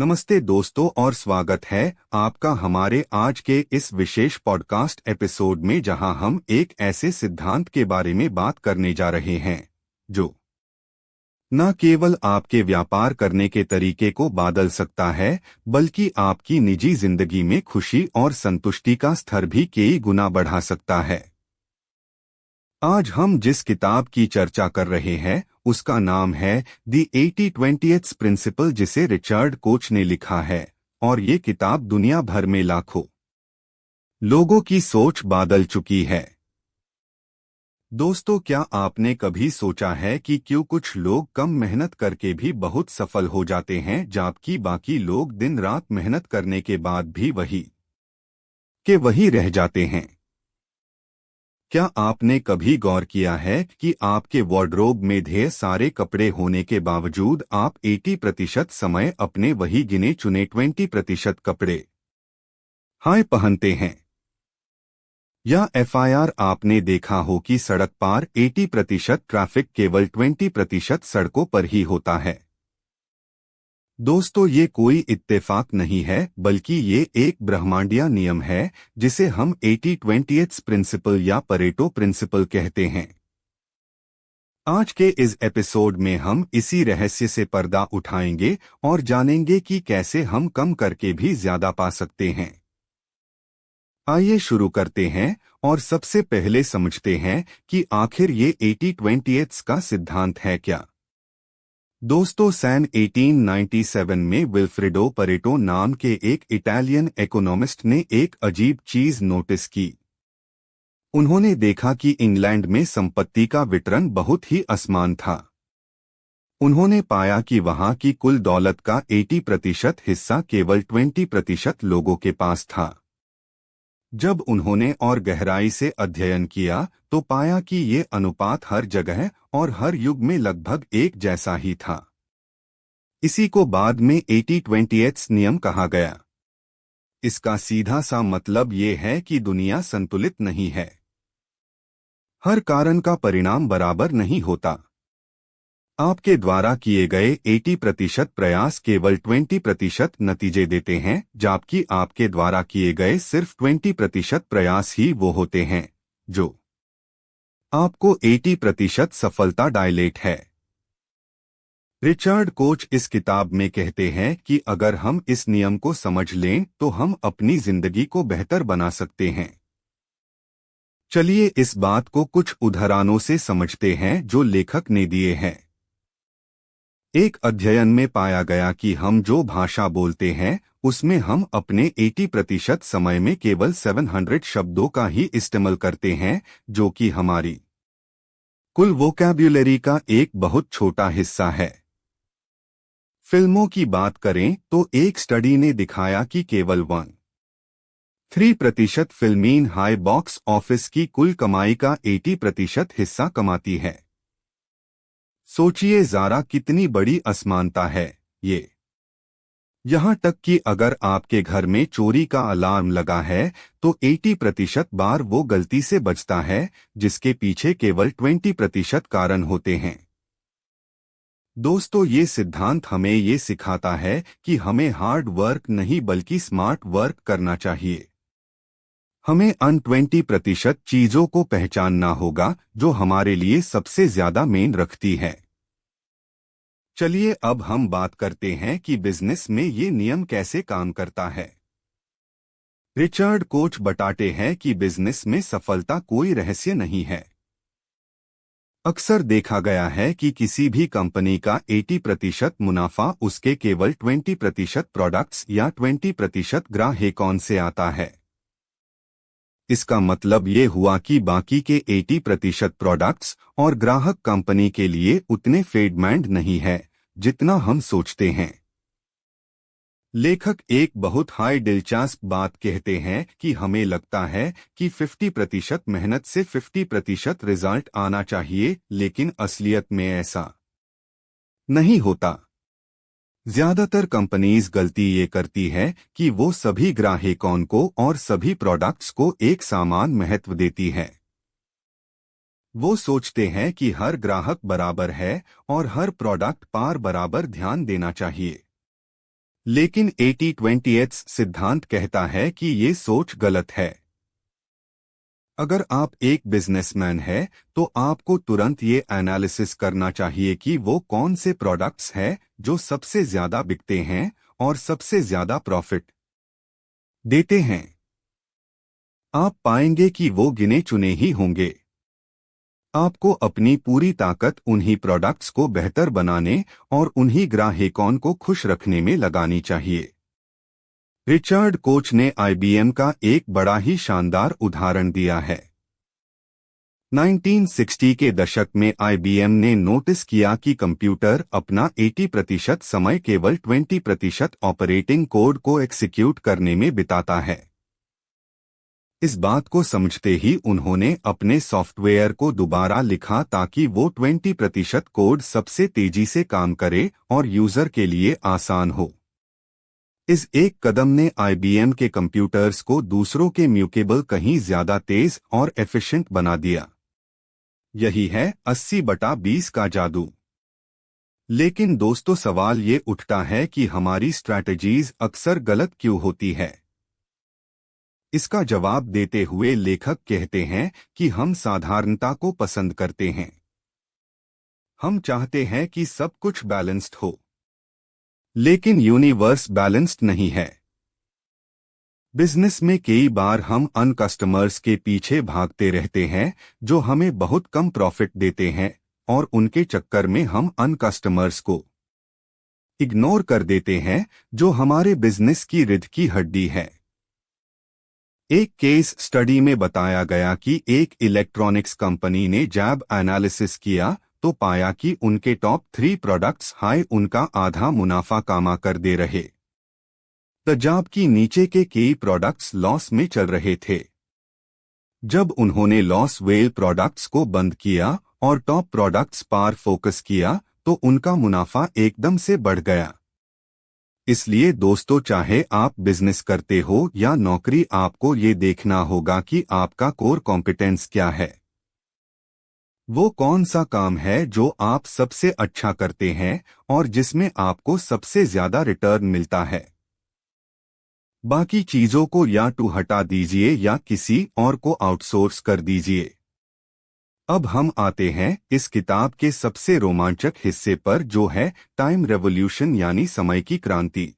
नमस्ते दोस्तों और स्वागत है आपका हमारे आज के इस विशेष पॉडकास्ट एपिसोड में, जहां हम एक ऐसे सिद्धांत के बारे में बात करने जा रहे हैं जो न केवल आपके व्यापार करने के तरीके को बदल सकता है, बल्कि आपकी निजी जिंदगी में खुशी और संतुष्टि का स्तर भी कई गुना बढ़ा सकता है। आज हम जिस किताब की चर्चा कर रहे हैं उसका नाम है द 80-20 प्रिंसिपल, जिसे रिचर्ड कोच ने लिखा है, और ये किताब दुनिया भर में लाखों लोगों की सोच बदल चुकी है। दोस्तों, क्या आपने कभी सोचा है कि क्यों कुछ लोग कम मेहनत करके भी बहुत सफल हो जाते हैं, जबकि बाकी लोग दिन रात मेहनत करने के बाद भी वही रह जाते हैं? क्या आपने कभी गौर किया है कि आपके वार्डरोब में ढेर सारे कपड़े होने के बावजूद आप 80% समय अपने वही गिने चुने 20% कपड़े पहनते हैं? या FIR, आपने देखा हो कि सड़क पार 80% ट्रैफिक केवल 20% सड़कों पर ही होता है। दोस्तों, ये कोई इत्तेफाक नहीं है, बल्कि ये एक ब्रह्मांडीय नियम है जिसे हम 80-20 प्रिंसिपल या परेटो प्रिंसिपल कहते हैं। आज के इस एपिसोड में हम इसी रहस्य से पर्दा उठाएंगे और जानेंगे कि कैसे हम कम करके भी ज्यादा पा सकते हैं। आइए शुरू करते हैं और सबसे पहले समझते हैं कि आखिर ये 80-20 का सिद्धांत है क्या। दोस्तों, सन 1897 में विल्फ्रेडो परेटो नाम के एक इटालियन इकोनॉमिस्ट ने एक अजीब चीज नोटिस की। उन्होंने देखा कि इंग्लैंड में संपत्ति का वितरण बहुत ही असमान था। उन्होंने पाया कि वहां की कुल दौलत का 80% हिस्सा केवल 20% लोगों के पास था। जब उन्होंने और गहराई से अध्ययन किया तो पाया कि ये अनुपात हर जगह और हर युग में लगभग एक जैसा ही था। इसी को बाद में 80-20 नियम कहा गया। इसका सीधा सा मतलब ये है कि दुनिया संतुलित नहीं है। हर कारण का परिणाम बराबर नहीं होता। आपके द्वारा किए गए 80% प्रयास केवल 20% नतीजे देते हैं, जबकि आपके द्वारा किए गए सिर्फ 20% प्रयास ही वो होते हैं जो आपको 80% सफलता डायलेट है। रिचर्ड कोच इस किताब में कहते हैं कि अगर हम इस नियम को समझ लें तो हम अपनी जिंदगी को बेहतर बना सकते हैं। चलिए इस बात को कुछ उदाहरणों से समझते हैं जो लेखक ने दिए हैं। एक अध्ययन में पाया गया कि हम जो भाषा बोलते हैं उसमें हम अपने 80% समय में केवल 700 शब्दों का ही इस्तेमाल करते हैं, जो कि हमारी कुल वोकैब्युलरी का एक बहुत छोटा हिस्सा है। फिल्मों की बात करें तो एक स्टडी ने दिखाया कि केवल 13% फिल्मीन हाई बॉक्स ऑफिस की कुल कमाई का 80% हिस्सा कमाती है। सोचिए जरा कितनी बड़ी असमानता है ये। यहाँ तक कि अगर आपके घर में चोरी का अलार्म लगा है तो 80% बार वो गलती से बचता है, जिसके पीछे केवल 20% कारण होते हैं। दोस्तों, ये सिद्धांत हमें ये सिखाता है कि हमें हार्ड वर्क नहीं बल्कि स्मार्ट वर्क करना चाहिए। हमें अन 20% चीजों को पहचानना होगा जो हमारे लिए सबसे ज्यादा मेन रखती है। चलिए अब हम बात करते हैं कि बिजनेस में ये नियम कैसे काम करता है। रिचर्ड कोच बताते हैं कि बिजनेस में सफलता कोई रहस्य नहीं है। अक्सर देखा गया है कि किसी भी कंपनी का 80% मुनाफा उसके केवल 20% प्रोडक्ट्स या 20% ग्राहकों से आता है। इसका मतलब ये हुआ कि बाकी के 80% प्रोडक्ट्स और ग्राहक कंपनी के लिए उतने फेडमैंड नहीं है जितना हम सोचते हैं। लेखक एक बहुत दिलचस्प बात कहते हैं कि हमें लगता है कि 50% मेहनत से 50% रिजल्ट आना चाहिए, लेकिन असलियत में ऐसा नहीं होता। ज्यादातर कंपनीज गलती ये करती है कि वो सभी ग्राहकों को और सभी प्रोडक्ट्स को एक समान महत्व देती है। वो सोचते हैं कि हर ग्राहक बराबर है और हर प्रोडक्ट पर बराबर ध्यान देना चाहिए। लेकिन 80-20 सिद्धांत कहता है कि ये सोच गलत है। अगर आप एक बिजनेसमैन है तो आपको तुरंत ये एनालिसिस करना चाहिए कि वो कौन से प्रोडक्ट्स हैं जो सबसे ज्यादा बिकते हैं और सबसे ज्यादा प्रॉफिट देते हैं। आप पाएंगे कि वो गिने चुने ही होंगे। आपको अपनी पूरी ताकत उन्हीं प्रोडक्ट्स को बेहतर बनाने और उन्हीं ग्राहकों को खुश रखने में लगानी चाहिए। रिचर्ड कोच ने आईबीएम का एक बड़ा ही शानदार उदाहरण दिया है। 1960 के दशक में आईबीएम ने नोटिस किया कि कंप्यूटर अपना 80% समय केवल 20% ऑपरेटिंग कोड को एक्सिक्यूट करने में बिताता है। इस बात को समझते ही उन्होंने अपने सॉफ्टवेयर को दोबारा लिखा ताकि वो 20% कोड सबसे तेजी से काम करे और यूजर के लिए आसान हो। इस एक कदम ने आईबीएम के कंप्यूटर्स को दूसरों के म्यूकेबल कहीं ज्यादा तेज और एफिशिएंट बना दिया। यही है 80/20 का जादू। लेकिन दोस्तों, सवाल ये उठता है कि हमारी स्ट्रैटेजीज अक्सर गलत क्यों होती है। इसका जवाब देते हुए लेखक कहते हैं कि हम साधारणता को पसंद करते हैं। हम चाहते हैं कि सब कुछ बैलेंस्ड हो, लेकिन यूनिवर्स बैलेंस्ड नहीं है। बिजनेस में कई बार हम अन कस्टमर्स के पीछे भागते रहते हैं जो हमें बहुत कम प्रॉफिट देते हैं, और उनके चक्कर में हम अन कस्टमर्स को इग्नोर कर देते हैं जो हमारे बिजनेस की रीढ़ की हड्डी है। एक केस स्टडी में बताया गया कि एक इलेक्ट्रॉनिक्स कंपनी ने जब एनालिसिस किया तो पाया कि उनके टॉप 3 प्रोडक्ट्स हाई उनका आधा मुनाफा कमा कर दे रहे, जबकि नीचे के कई प्रोडक्ट्स लॉस में चल रहे थे। जब उन्होंने लॉस वेल प्रोडक्ट्स को बंद किया और टॉप प्रोडक्ट्स पर फोकस किया तो उनका मुनाफा एकदम से बढ़ गया। इसलिए दोस्तों, चाहे आप बिजनेस करते हो या नौकरी, आपको ये देखना होगा कि आपका कोर कॉम्पिटेंस क्या है। वो कौन सा काम है जो आप सबसे अच्छा करते हैं और जिसमें आपको सबसे ज्यादा रिटर्न मिलता है। बाकी चीजों को या तो हटा दीजिए या किसी और को आउटसोर्स कर दीजिए। अब हम आते हैं इस किताब के सबसे रोमांचक हिस्से पर, जो है टाइम रेवोल्यूशन यानी समय की क्रांति।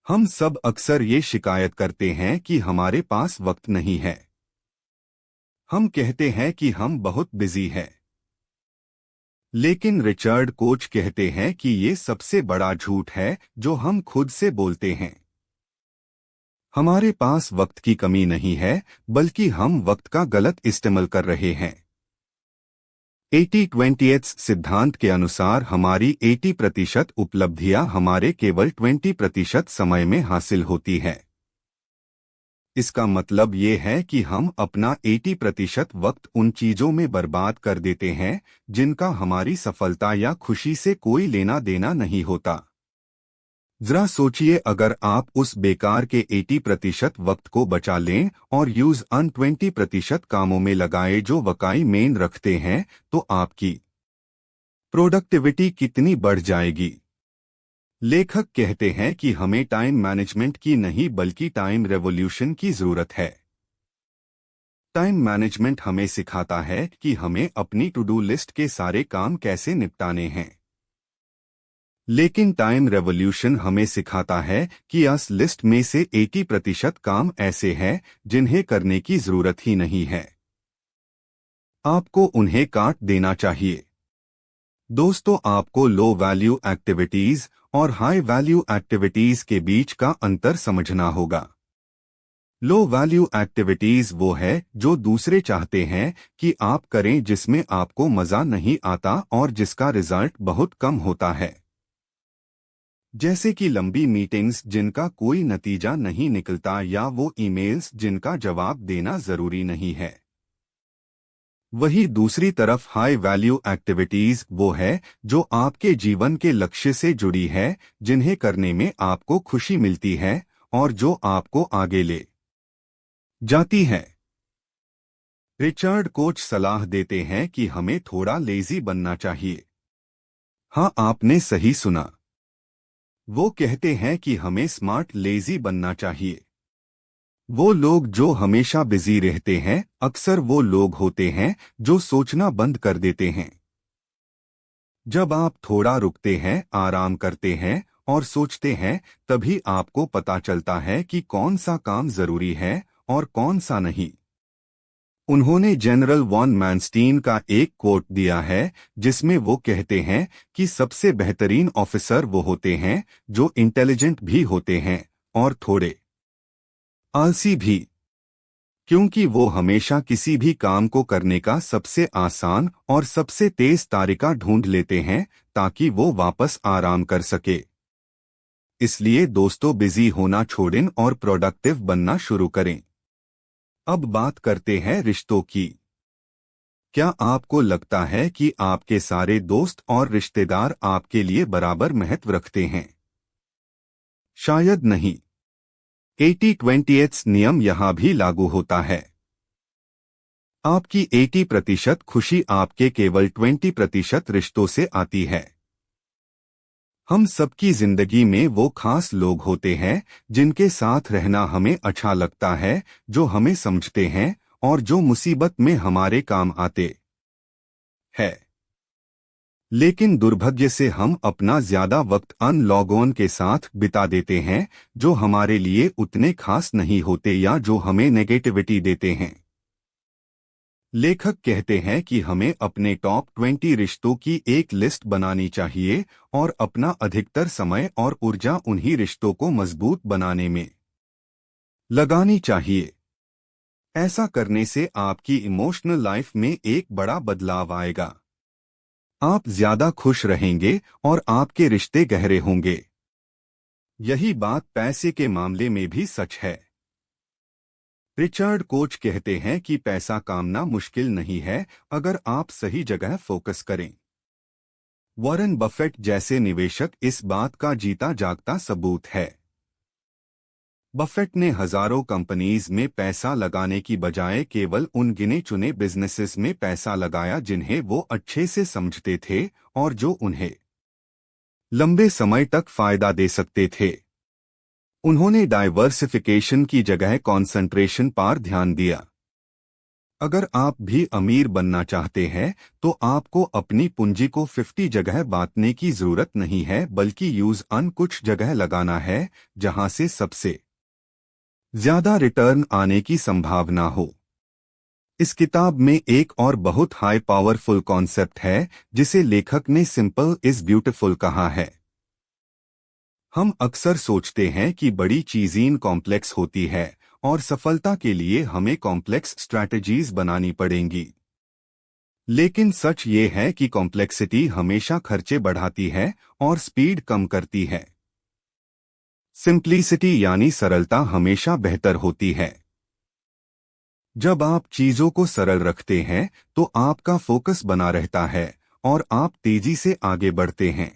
हम सब अक्सर ये शिकायत करते हैं कि हमारे पास वक्त नहीं है। हम कहते हैं कि हम बहुत बिजी हैं। लेकिन रिचर्ड कोच कहते हैं कि ये सबसे बड़ा झूठ है जो हम खुद से बोलते हैं। हमारे पास वक्त की कमी नहीं है, बल्कि हम वक्त का गलत इस्तेमाल कर रहे हैं। 80-20 सिद्धांत के अनुसार हमारी 80% उपलब्धियां हमारे केवल 20% समय में हासिल होती है। इसका मतलब ये है कि हम अपना 80% वक्त उन चीजों में बर्बाद कर देते हैं जिनका हमारी सफलता या खुशी से कोई लेना देना नहीं होता। जरा सोचिए, अगर आप उस बेकार के 80% वक्त को बचा लें और यूज अन 20% कामों में लगाए जो वाकई मेन रखते हैं, तो आपकी प्रोडक्टिविटी कितनी बढ़ जाएगी। लेखक कहते हैं कि हमें टाइम मैनेजमेंट की नहीं बल्कि टाइम रेवोल्यूशन की जरूरत है। टाइम मैनेजमेंट हमें सिखाता है कि हमें अपनी टू डू लिस्ट के सारे काम कैसे निपटाने हैं, लेकिन टाइम रेवोल्यूशन हमें सिखाता है कि इस लिस्ट में से 80% काम ऐसे हैं जिन्हें करने की जरूरत ही नहीं है। आपको उन्हें काट देना चाहिए। दोस्तों, आपको लो वैल्यू एक्टिविटीज और हाई वैल्यू एक्टिविटीज के बीच का अंतर समझना होगा। लो वैल्यू एक्टिविटीज वो है जो दूसरे चाहते हैं कि आप करें, जिसमें आपको मजा नहीं आता और जिसका रिजल्ट बहुत कम होता है, जैसे कि लंबी मीटिंग्स जिनका कोई नतीजा नहीं निकलता या वो ईमेल्स जिनका जवाब देना जरूरी नहीं है। वही दूसरी तरफ हाई वैल्यू एक्टिविटीज वो है जो आपके जीवन के लक्ष्य से जुड़ी है, जिन्हें करने में आपको खुशी मिलती है और जो आपको आगे ले जाती है। रिचर्ड कोच सलाह देते हैं कि हमें थोड़ा लेजी बनना चाहिए। हाँ, आपने सही सुना। वो कहते हैं कि हमें स्मार्ट लेजी बनना चाहिए। वो लोग जो हमेशा बिजी रहते हैं अक्सर वो लोग होते हैं जो सोचना बंद कर देते हैं। जब आप थोड़ा रुकते हैं, आराम करते हैं और सोचते हैं, तभी आपको पता चलता है कि कौन सा काम जरूरी है और कौन सा नहीं। उन्होंने जनरल वॉन मैनस्टीन का एक कोट दिया है जिसमें वो कहते हैं कि सबसे बेहतरीन ऑफिसर वो होते हैं जो इंटेलिजेंट भी होते हैं और थोड़े आलसी भी, क्योंकि वो हमेशा किसी भी काम को करने का सबसे आसान और सबसे तेज तरीका ढूंढ लेते हैं ताकि वो वापस आराम कर सके। इसलिए दोस्तों, बिजी होना छोड़ें और प्रोडक्टिव बनना शुरू करें। अब बात करते हैं रिश्तों की। क्या आपको लगता है कि आपके सारे दोस्त और रिश्तेदार आपके लिए बराबर महत्व रखते हैं? शायद नहीं। 80-20 नियम यहां भी लागू होता है। आपकी 80% खुशी आपके केवल 20% रिश्तों से आती है। हम सबकी जिंदगी में वो खास लोग होते हैं जिनके साथ रहना हमें अच्छा लगता है, जो हमें समझते हैं और जो मुसीबत में हमारे काम आते हैं। लेकिन दुर्भाग्य से हम अपना ज्यादा वक्त अन लोगों के साथ बिता देते हैं जो हमारे लिए उतने खास नहीं होते या जो हमें नेगेटिविटी देते हैं। लेखक कहते हैं कि हमें अपने टॉप 20 रिश्तों की एक लिस्ट बनानी चाहिए और अपना अधिकतर समय और ऊर्जा उन्हीं रिश्तों को मजबूत बनाने में लगानी चाहिए। ऐसा करने से आपकी इमोशनल लाइफ में एक बड़ा बदलाव आएगा। आप ज्यादा खुश रहेंगे और आपके रिश्ते गहरे होंगे। यही बात पैसे के मामले में भी सच है। रिचर्ड कोच कहते हैं कि पैसा कामना मुश्किल नहीं है अगर आप सही जगह फोकस करें। वॉरेन बफेट जैसे निवेशक इस बात का जीता जागता सबूत है। बफेट ने हजारों कंपनीज में पैसा लगाने की बजाय केवल उन गिने चुने बिजनेसेस में पैसा लगाया जिन्हें वो अच्छे से समझते थे और जो उन्हें लंबे समय तक फायदा दे सकते थे। उन्होंने डाइवर्सिफिकेशन की जगह कंसंट्रेशन पर ध्यान दिया। अगर आप भी अमीर बनना चाहते हैं तो आपको अपनी पूंजी को 50 जगह बांटने की जरूरत नहीं है, बल्कि यूज अन कुछ जगह लगाना है जहां से सबसे ज्यादा रिटर्न आने की संभावना हो। इस किताब में एक और बहुत हाई पावरफुल कॉन्सेप्ट है जिसे लेखक ने सिंपल इज ब्यूटीफुल कहा है। हम अक्सर सोचते हैं कि बड़ी चीजें कॉम्प्लेक्स होती है और सफलता के लिए हमें कॉम्प्लेक्स स्ट्रैटेजीज बनानी पड़ेंगी। लेकिन सच ये है कि कॉम्प्लेक्सिटी हमेशा खर्चे बढ़ाती है और स्पीड कम करती है। सिंप्लिसिटी यानी सरलता हमेशा बेहतर होती है। जब आप चीजों को सरल रखते हैं तो आपका फोकस बना रहता है और आप तेजी से आगे बढ़ते हैं।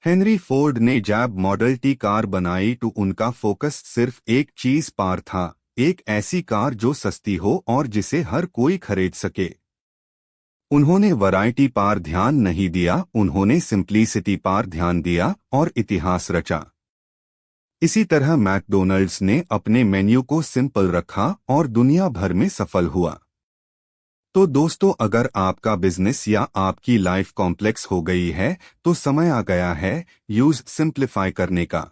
हेनरी फोर्ड ने जब मॉडल टी कार बनाई तो उनका फोकस सिर्फ एक चीज पर था, एक ऐसी कार जो सस्ती हो और जिसे हर कोई खरीद सके। उन्होंने वैरायटी पर ध्यान नहीं दिया, उन्होंने सिंप्लिसिटी पर ध्यान दिया और इतिहास रचा। इसी तरह मैकडॉनल्ड्स ने अपने मेन्यू को सिंपल रखा और दुनिया भर में सफल हुआ। तो दोस्तों, अगर आपका बिजनेस या आपकी लाइफ कॉम्प्लेक्स हो गई है तो समय आ गया है यूज सिंप्लीफाई करने का।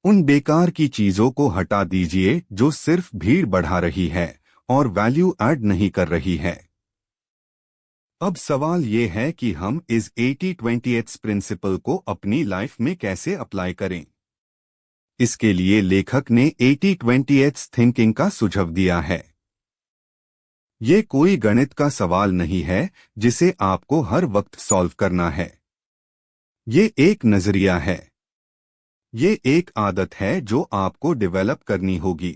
उन बेकार की चीजों को हटा दीजिए जो सिर्फ भीड़ बढ़ा रही है और वैल्यू ऐड नहीं कर रही है। अब सवाल ये है कि हम इस 80-20 प्रिंसिपल को अपनी लाइफ में कैसे अप्लाई करें। इसके लिए लेखक ने 80-20 थिंकिंग का सुझाव दिया है। ये कोई गणित का सवाल नहीं है जिसे आपको हर वक्त सॉल्व करना है। ये एक नजरिया है। ये एक आदत है जो आपको डेवलप करनी होगी।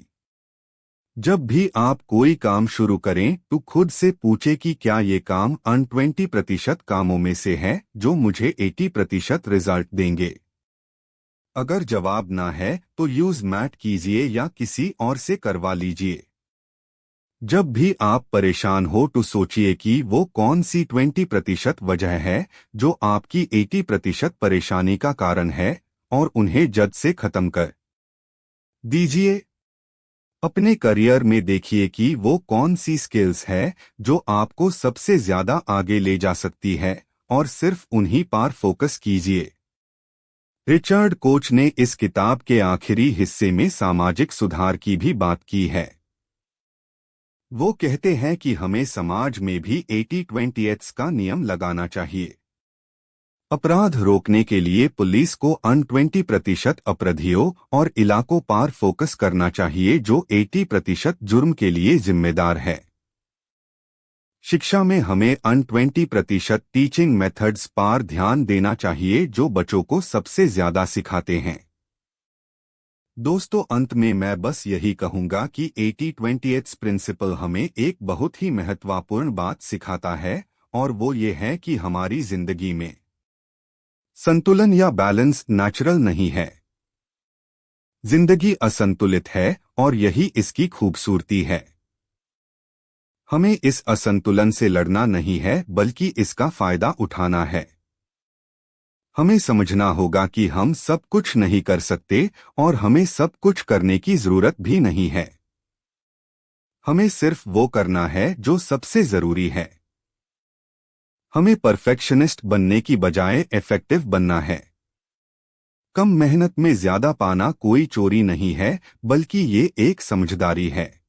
जब भी आप कोई काम शुरू करें तो खुद से पूछे कि क्या ये काम अन 20% कामों में से है जो मुझे 80% रिजल्ट देंगे। अगर जवाब ना है तो यूज मैट कीजिए या किसी और से करवा लीजिए। जब भी आप परेशान हो तो सोचिए कि वो कौन सी 20% वजह है जो आपकी 80% परेशानी का कारण है और उन्हें जद से खत्म कर दीजिए। अपने करियर में देखिए कि वो कौन सी स्किल्स है जो आपको सबसे ज्यादा आगे ले जा सकती है और सिर्फ उन्हीं पर फोकस कीजिए। रिचर्ड कोच ने इस किताब के आखिरी हिस्से में सामाजिक सुधार की भी बात की है। वो कहते हैं कि हमें समाज में भी 80-20 का नियम लगाना चाहिए। अपराध रोकने के लिए पुलिस को 20% अपराधियों और इलाकों पर फोकस करना चाहिए जो 80% जुर्म के लिए जिम्मेदार है। शिक्षा में हमें 20% टीचिंग मेथड्स पर ध्यान देना चाहिए जो बच्चों को सबसे ज्यादा सिखाते हैं। दोस्तों, अंत में मैं बस यही कहूंगा कि 80-20 प्रिंसिपल हमें एक बहुत ही महत्वपूर्ण बात सिखाता है और वो ये है कि हमारी जिंदगी में संतुलन या बैलेंस नेचुरल नहीं है। जिंदगी असंतुलित है और यही इसकी खूबसूरती है। हमें इस असंतुलन से लड़ना नहीं है बल्कि इसका फायदा उठाना है। हमें समझना होगा कि हम सब कुछ नहीं कर सकते और हमें सब कुछ करने की जरूरत भी नहीं है। हमें सिर्फ वो करना है जो सबसे जरूरी है। हमें परफेक्शनिस्ट बनने की बजाय इफेक्टिव बनना है। कम मेहनत में ज्यादा पाना कोई चोरी नहीं है बल्कि ये एक समझदारी है।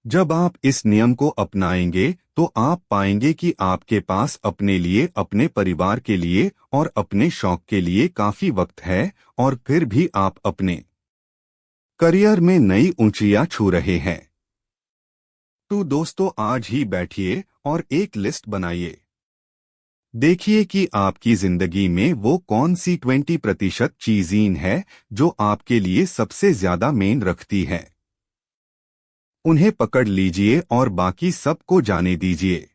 जब आप इस नियम को अपनाएंगे तो आप पाएंगे कि आपके पास अपने लिए, अपने परिवार के लिए और अपने शौक के लिए काफी वक्त है और फिर भी आप अपने करियर में नई ऊंचाइयां छू रहे हैं। तो दोस्तों, आज ही बैठिए और एक लिस्ट बनाइए। देखिए कि आपकी जिंदगी में वो कौन सी 20% चीजें है जो आपके लिए सबसे ज्यादा मेन रखती है। उन्हें पकड़ लीजिए और बाकी सबको जाने दीजिए।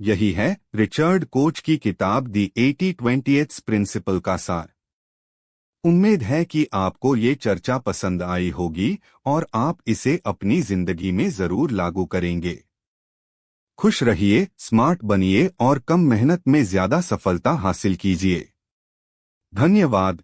यही है रिचर्ड कोच की किताब दी 80-20 प्रिंसिपल का सार। उम्मीद है कि आपको ये चर्चा पसंद आई होगी और आप इसे अपनी जिंदगी में जरूर लागू करेंगे। खुश रहिए, स्मार्ट बनिए और कम मेहनत में ज्यादा सफलता हासिल कीजिए। धन्यवाद।